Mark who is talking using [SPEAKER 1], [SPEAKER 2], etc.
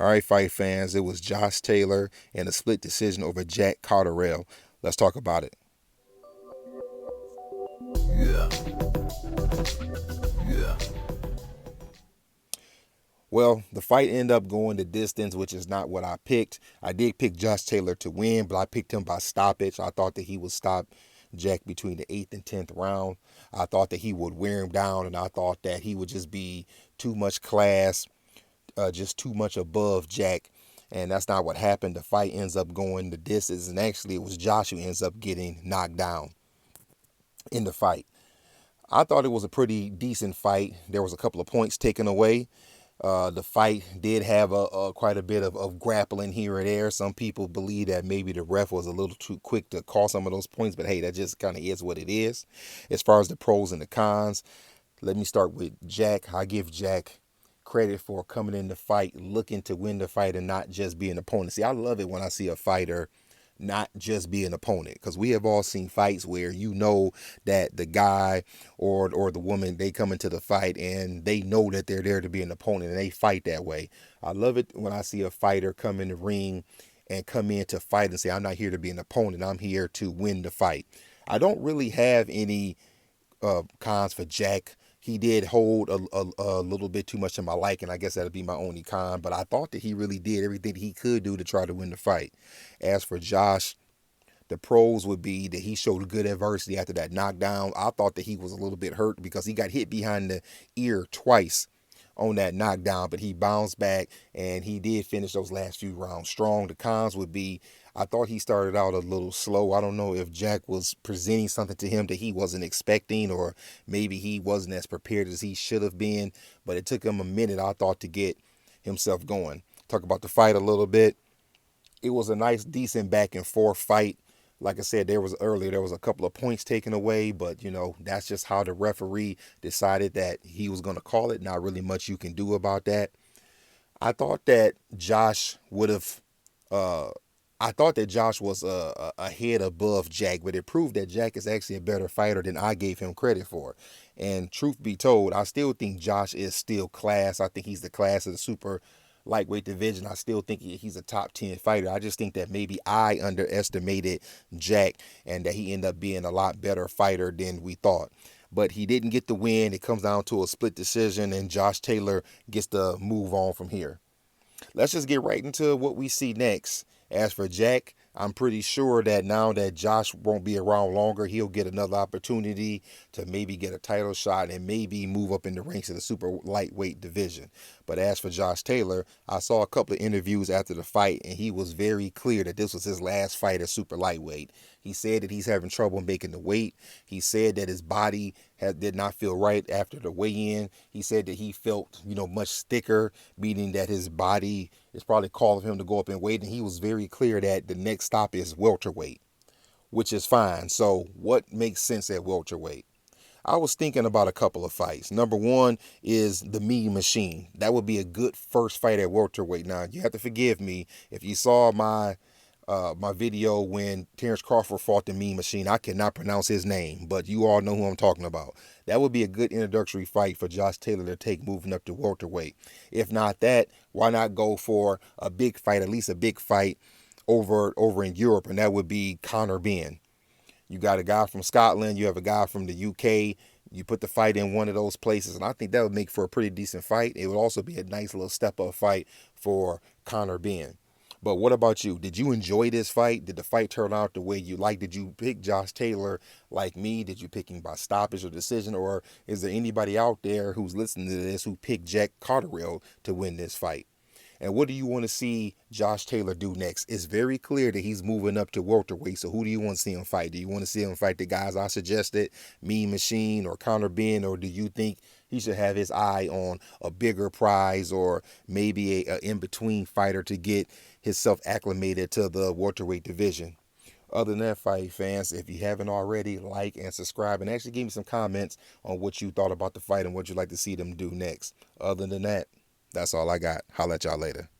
[SPEAKER 1] All right, fight fans, it was Josh Taylor and a split decision over Jack Catterall. Let's talk about it. Well, the fight ended up going the distance, which is not what I picked. I did pick Josh Taylor to win, but I picked him by stoppage. I thought that he would stop Jack between the 8th and 10th round. I thought that he would wear him down, and I thought that he would just be too much class, just too much above Jack. And that's not what happened. The fight ends up going the distance, and actually it was Josh who ends up getting knocked down in the fight. I thought it was a pretty decent fight. There was a couple of points taken away. The fight did have quite a bit of grappling here and there. Some people believe that maybe the ref was a little too quick to call some of those points, but hey, that just kind of is what it is. As far as the pros and the cons, let me start with Jack. I give Jack credit for coming in the fight, looking to win the fight and not just be an opponent. See, I love it when I see a fighter not just be an opponent, because we have all seen fights where you know that the guy or the woman, they come into the fight and they know that they're there to be an opponent and they fight that way. I love it when I see a fighter come in the ring and come in to fight and say, I'm not here to be an opponent, I'm here to win the fight. I don't really have any cons for Jack. He did hold a little bit too much to my liking. I guess that'd be my only con. But I thought that he really did everything he could do to try to win the fight. As for Josh, the pros would be that he showed good adversity after that knockdown. I thought that he was a little bit hurt because he got hit behind the ear twice on that knockdown, but he bounced back and he did finish those last few rounds strong. The cons would be, I thought he started out a little slow. I don't know if Jack was presenting something to him that he wasn't expecting, or maybe he wasn't as prepared as he should have been, but it took him a minute, I thought, to get himself going. Talk about the fight a little bit. It was a nice, decent back and forth fight. Like I said, there was a couple of points taken away, but that's just how the referee decided that he was going to call it. Not really much you can do about that. I thought that Josh would have. I thought that Josh was a head above Jack, but it proved that Jack is actually a better fighter than I gave him credit for. And truth be told, I still think Josh is still class. I think he's the class of the super lightweight division. I still think he's a top 10 fighter. I just think that maybe I underestimated Jack and that he ended up being a lot better fighter than we thought. But he didn't get the win. It comes down to a split decision, and Josh Taylor gets to move on from here. Let's just get right into what we see next. As for Jack, I'm pretty sure that now that Josh won't be around longer, he'll get another opportunity to maybe get a title shot and maybe move up in the ranks of the super lightweight division. But as for Josh Taylor, I saw a couple of interviews after the fight, and he was very clear that this was his last fight at super lightweight. He said that he's having trouble making the weight. He said that his body did not feel right after the weigh-in. He said that he felt, much thicker, meaning that his body is probably calling him to go up in weight. And he was very clear that the next stop is welterweight, which is fine. So what makes sense at welterweight? I was thinking about a couple of fights. Number one is the Mean Machine. That would be a good first fight at welterweight. Now, you have to forgive me if you saw my video when Terrence Crawford fought the Mean Machine. I cannot pronounce his name, but you all know who I'm talking about. That would be a good introductory fight for Josh Taylor to take moving up to welterweight. If not that, why not go for a big fight, at least a big fight over in Europe, and that would be Conor Benn. You got a guy from Scotland, you have a guy from the UK. You put the fight in one of those places, and I think that would make for a pretty decent fight. It would also be a nice little step-up fight for Conor Benn. But what about you? Did you enjoy this fight? Did the fight turn out the way you liked? Did you pick Josh Taylor like me? Did you pick him by stoppage or decision? Or is there anybody out there who's listening to this who picked Jack Catterall to win this fight? And what do you want to see Josh Taylor do next? It's very clear that he's moving up to welterweight. So who do you want to see him fight? Do you want to see him fight the guys I suggested, Mean Machine or Conor Benn? Or do you think he should have his eye on a bigger prize or maybe a in-between fighter to get himself acclimated to the welterweight division? Other than that, fight fans, if you haven't already, like and subscribe, and actually give me some comments on what you thought about the fight and what you'd like to see them do next. Other than that, that's all I got. Holla at y'all later.